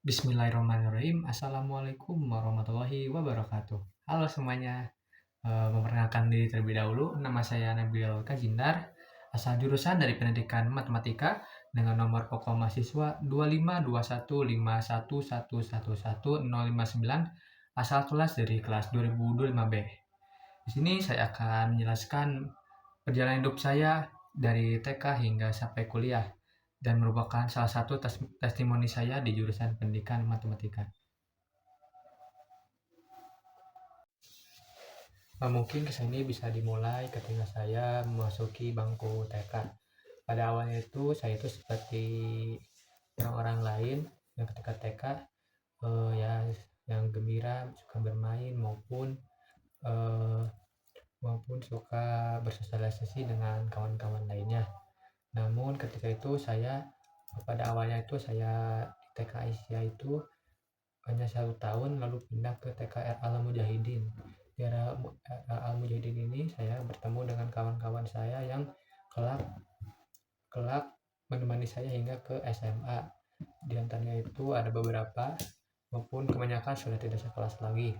Bismillahirrahmanirrahim. Assalamualaikum warahmatullahi wabarakatuh. Halo semuanya. Memperkenalkan diri terlebih dahulu, nama saya Nabil Kajindar, asal jurusan dari Pendidikan Matematika dengan nomor pokok mahasiswa 2521111111059, asal kelas dari kelas 2025B. Di sini saya akan menjelaskan perjalanan hidup saya dari TK hingga sampai kuliah dan merupakan salah satu testimoni saya di jurusan Pendidikan Matematika. Mungkin kisah ini bisa dimulai ketika saya memasuki bangku TK. Pada awalnya itu saya itu seperti orang-orang lain yang ketika TK ya yang gembira, suka bermain eh, maupun suka bersosialisasi dengan kawan-kawan lainnya. Namun ketika itu pada awalnya itu saya di TK Aisyah itu hanya 1 tahun, lalu pindah ke TKR Al-Mujahidin. Di Al-Mujahidin ini saya bertemu dengan kawan-kawan saya yang kelak kelak menemani saya hingga ke SMA. Di antaranya itu ada beberapa maupun kebanyakan sudah tidak sekelas lagi.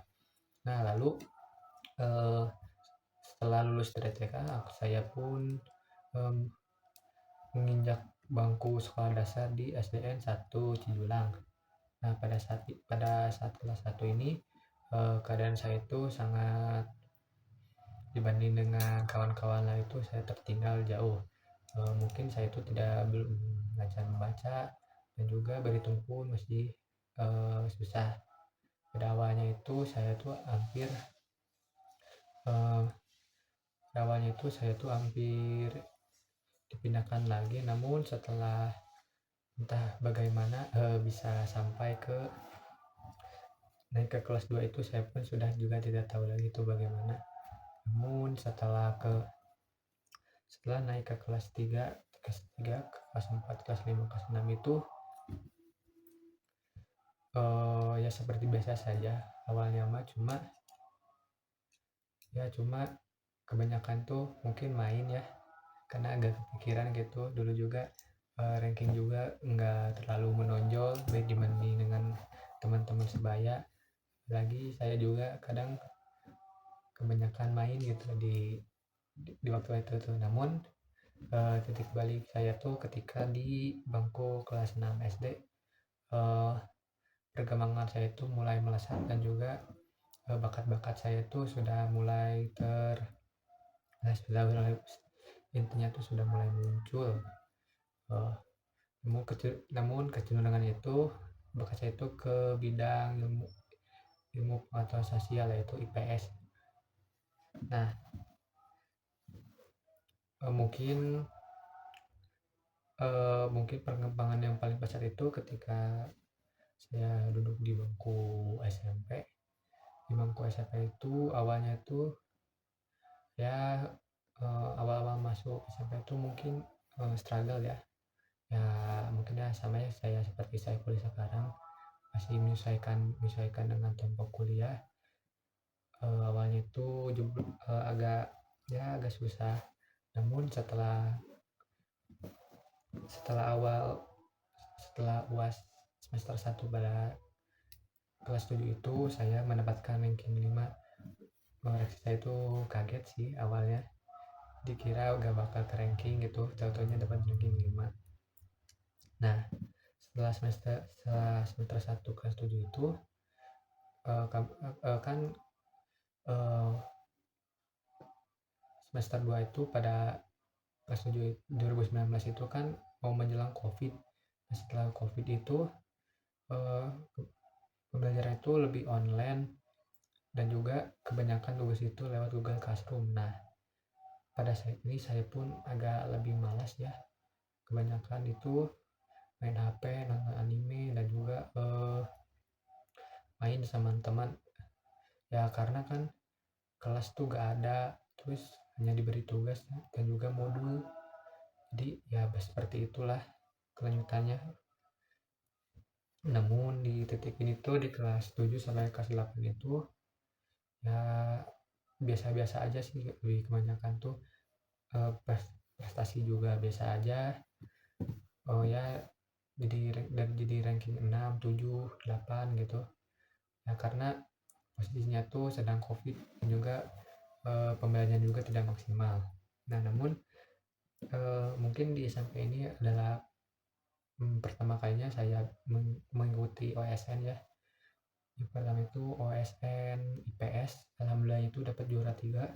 Nah, lalu eh, setelah lulus dari TK, saya pun em, menginjak bangku sekolah dasar di SDN 1 Cijulang. Nah, pada saat kelas 1 ini keadaan saya itu sangat dibanding dengan kawan-kawan lain itu saya tertinggal jauh. Mungkin saya itu belum belajar membaca dan juga berhitung pun masih susah. Pada awalnya itu saya tuh hampir eh, pada awalnya itu saya tuh hampir dipindahkan lagi, namun setelah entah bagaimana bisa sampai ke naik ke kelas 2 itu saya pun sudah juga tidak tahu lagi itu bagaimana. Namun setelah naik ke kelas 3, ke kelas 4, kelas 5, kelas 6 itu ya seperti biasa saja. Awalnya mah cuma kebanyakan tuh mungkin main ya, karena agak kepikiran gitu. Dulu juga ranking juga nggak terlalu menonjol baik dibanding dengan teman-teman sebaya. Lagi saya juga kadang kebanyakan main gitu di waktu itu tuh. Namun titik balik saya tuh ketika di bangku kelas 6 SD, perkembangan saya itu mulai melesat dan juga bakat-bakat saya itu sudah mulai nah, intinya tuh sudah mulai muncul. uh, namun kecenderungan itu bakat saya itu ke bidang ilmu ilmu pengetahuan sosial, yaitu IPS. Nah, mungkin perkembangan yang paling besar itu ketika saya duduk di bangku SMP. Di bangku SMP itu awalnya itu ya awal-awal masuk SMP itu mungkin struggle ya. Ya mungkin ya sama ya saya seperti saya kuliah sekarang, masih menyesuaikan dengan tempo kuliah. Awalnya itu agak susah. Namun setelah awal setelah UAS semester 1 pada kelas 7 itu saya mendapatkan ranking 5. Saya itu kaget sih awalnya, dikira gak bakal ke ranking gitu, tahu-taunya dapat ranking 5. Nah, setelah semester 1 kelas 7 itu kan uh, semester 2 itu pada kelas 7 2019 itu kan mau menjelang Covid. Nah, setelah Covid itu uh, pembelajaran itu lebih online dan juga kebanyakan tugas itu lewat Google Classroom. Nah, pada saat ini saya pun agak lebih malas ya. Kebanyakan itu main HP, nonton anime, dan juga main sama teman. Ya karena kan kelas tuh gak ada, terus hanya diberi tugas dan juga modul. Jadi ya seperti itulah kelanjutannya. Namun di titik ini tuh di kelas 7 sampai kelas 8 itu ya biasa-biasa aja sih. Lebih kebanyakan tuh prestasi juga biasa aja. Oh ya, jadi ranking 6, 7, 8 gitu. Ya karena posisinya tuh sedang Covid dan juga pembelajaran juga tidak maksimal. Nah, namun mungkin di SMP ini adalah pertama kalinya saya mengikuti OSN ya. Yang pertama itu OSN IPS, alhamdulillah itu dapat juara 3,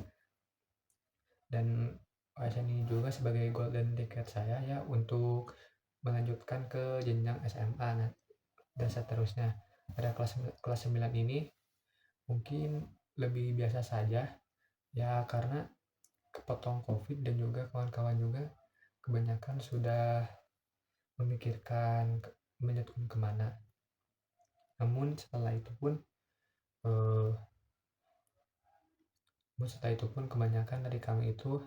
dan OSN ini juga sebagai golden ticket saya ya untuk melanjutkan ke jenjang SMA dan seterusnya. Pada kelas 9 ini mungkin lebih biasa saja ya, karena kepotong Covid dan juga kawan-kawan juga kebanyakan sudah memikirkan menyetujui kemana. Namun eh, setelah itu pun kebanyakan dari kami itu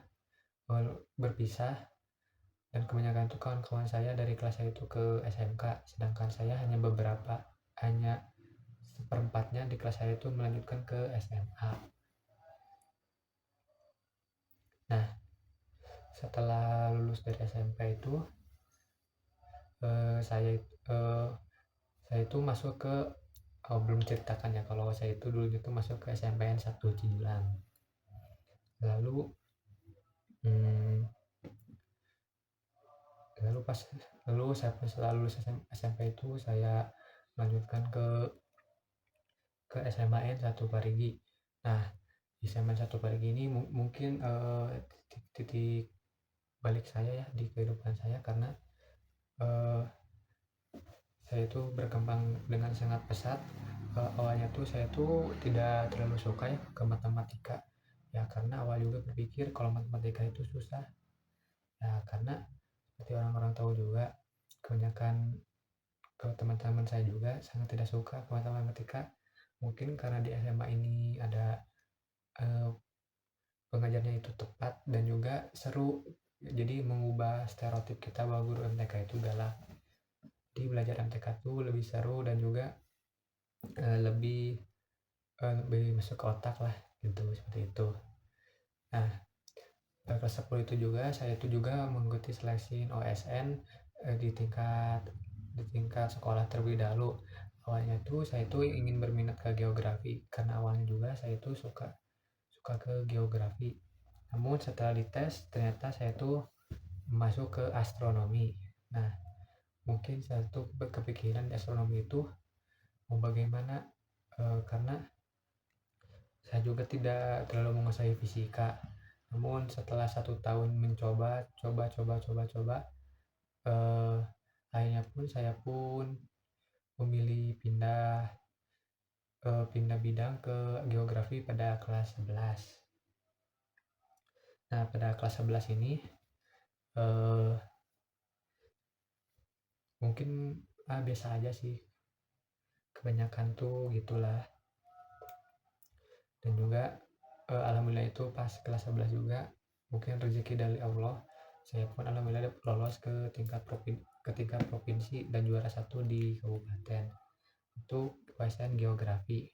berpisah, dan kebanyakan itu kawan-kawan saya dari kelas saya itu ke SMK, sedangkan saya hanya seperempatnya di kelas saya itu melanjutkan ke SMA. Nah, setelah lulus dari SMP itu saya itu masuk ke belum ceritakan ya kalau saya itu dulu itu masuk ke SMPN 1 Cijulang. Lalu hmm, setelah lulus SMP itu saya melanjutkan ke SMAN 1 Parigi. Nah, di SMAN 1 Parigi ini mungkin titik balik saya ya di kehidupan saya, karena saya itu berkembang dengan sangat pesat. Awalnya tuh saya tuh tidak terlalu suka ya ke matematika ya, karena awal juga berpikir kalau matematika itu susah ya, karena seperti orang-orang tahu juga kebanyakan teman-teman saya juga sangat tidak suka ke matematika. Mungkin karena di SMA ini ada eh, pengajarnya itu tepat dan juga seru, jadi mengubah stereotip kita bahwa guru MTK itu galak. Jadi belajar MTK itu lebih seru dan juga lebih masuk ke otak lah gitu, seperti itu. Nah, kelas 10 itu juga saya itu juga mengikuti seleksi OSN di tingkat sekolah terlebih dahulu. Awalnya tuh saya itu ingin berminat ke geografi, karena awalnya juga saya itu suka ke geografi. Namun setelah dites ternyata saya tuh masuk ke astronomi. Nah, mungkin saya tuh berkepikiran di astronomi itu mau bagaimana, karena saya juga tidak terlalu menguasai fisika. Namun setelah 1 tahun mencoba, eh, akhirnya pun saya pun memilih pindah bidang ke geografi pada kelas 11. Nah, pada kelas 11 ini eh, mungkin biasa aja sih, kebanyakan tuh gitulah. Dan juga alhamdulillah itu pas kelas 11 juga mungkin rezeki dari Allah, saya pun alhamdulillah lolos ke tingkat provinsi dan juara 1 di kabupaten itu OSN geografi.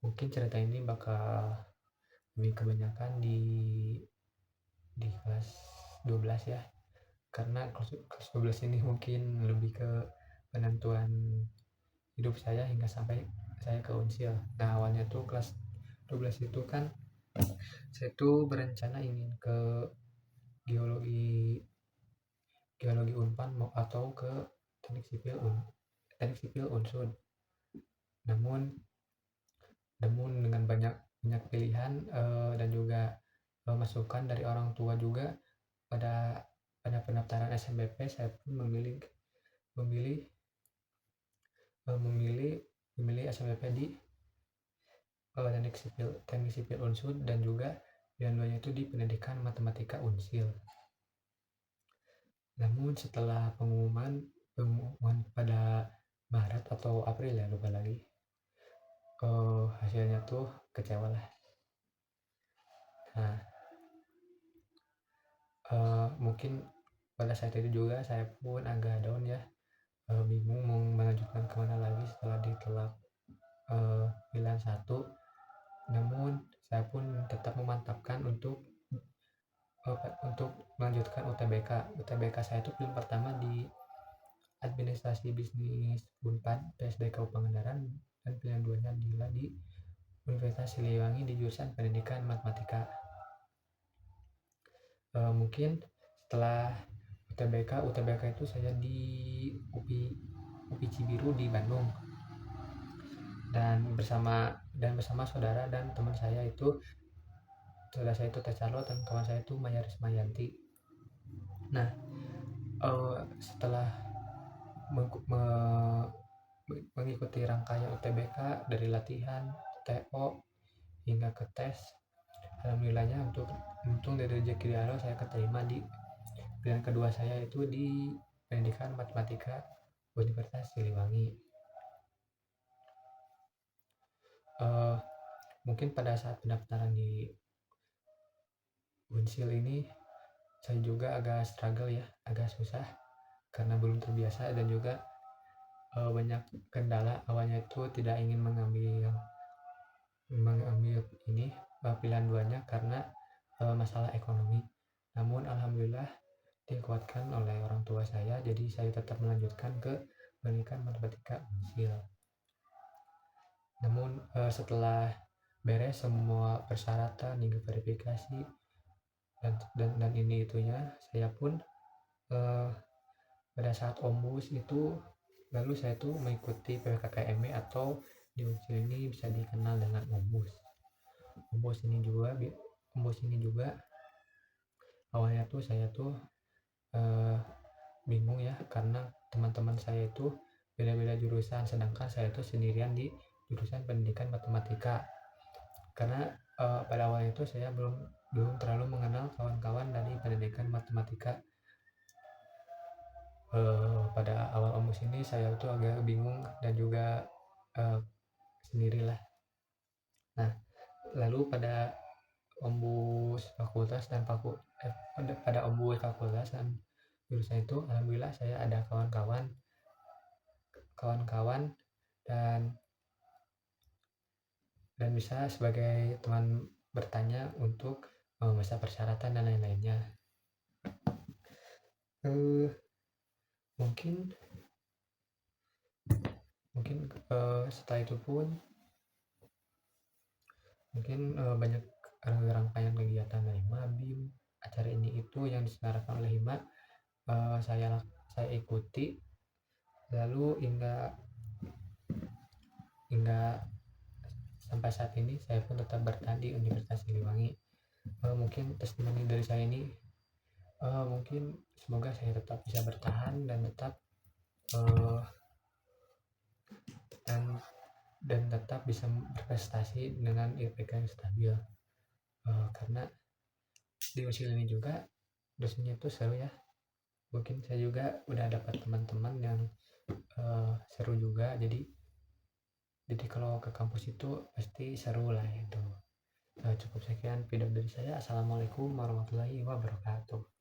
Mungkin cerita ini bakal lebih kebanyakan di kelas 12 ya, karena kelas 12 ini mungkin lebih ke penentuan hidup saya hingga sampai saya ke Unsil. Nah, awalnya tuh kelas 12 itu kan saya tuh berencana ingin ke geologi geologi Unpan atau ke teknik sipil Unsud. Namun dengan banyak banyak pilihan dan juga masukan dari orang tua juga, pada pendaftaran SNBP saya pun memilih memilih memilih SNBP di teknik sipil Unsud, dan juga pilihan itu di pendidikan matematika Unsil. Namun setelah pengumuman pada Maret atau April ya, lupa lagi, hasilnya tuh kecewa lah. Nah, mungkin pada saat itu juga saya pun agak down ya, bingung mau melanjutkan kemana lagi setelah ditolak pilihan 1. Namun saya pun tetap memantapkan untuk melanjutkan UTBK. UTBK saya itu pilihan pertama Administrasi Bisnis Unpad PSDK Pangandaran, dan pilihan duanya adalah di Universitas Siliwangi di jurusan Pendidikan Matematika. Mungkin setelah UTBK itu saya di UPI Cibiru di Bandung, dan bersama saudara dan teman saya itu, saudara saya itu Tecalo dan kawan saya itu Maya Rismayanti. Nah, setelah mengikuti rangkaian UTBK dari latihan, TO hingga ke tes, alhamdulillahnya untung dari rezeki Allah saya keterima di pilihan kedua saya itu di Pendidikan Matematika Universitas Siliwangi. Mungkin pada saat pendaftaran di Unsil ini saya juga agak struggle ya, agak susah karena belum terbiasa, dan juga banyak kendala. Awalnya itu tidak ingin mengambil ini pilihan duanya karena masalah ekonomi. Namun alhamdulillah dikuatkan oleh orang tua saya, jadi saya tetap melanjutkan ke Pendidikan Matematika Unsil. Namun setelah beres semua persyaratan hingga verifikasi dan ini itunya, saya pun pada saat ombus itu, lalu saya tuh mengikuti PPKKMB atau di Unsil ini bisa dikenal dengan ombus. Ombus ini juga awalnya tuh saya tuh bingung ya, karena teman-teman saya itu beda-beda jurusan, sedangkan saya tuh sendirian di jurusan Pendidikan Matematika. Karena pada awalnya itu saya belum terlalu mengenal kawan-kawan dari Pendidikan Matematika. Pada awal ombus ini saya tuh agak bingung dan juga sendirilah. Nah, lalu pada ombus fakultas dan pada ombus fakultas dan jurusan itu, alhamdulillah saya ada kawan-kawan dan bisa sebagai teman bertanya untuk masa persyaratan dan lain-lainnya. Mungkin setelah itu pun mungkin banyak rangkaian kegiatan dari Mabim, acara ini itu yang diselenggarakan oleh Hima, saya ikuti, lalu hingga sampai saat ini saya pun tetap bertahan di Universitas Siliwangi. Mungkin testimoni dari saya ini, mungkin semoga saya tetap bisa bertahan dan tetap dan tetap bisa berprestasi dengan IPK yang stabil, karena di usia ini juga dosennya itu seru ya. Mungkin saya juga udah dapat teman-teman yang seru juga, jadi kalau ke kampus itu pasti seru lah itu. Cukup sekian video dari saya. Assalamualaikum warahmatullahi wabarakatuh.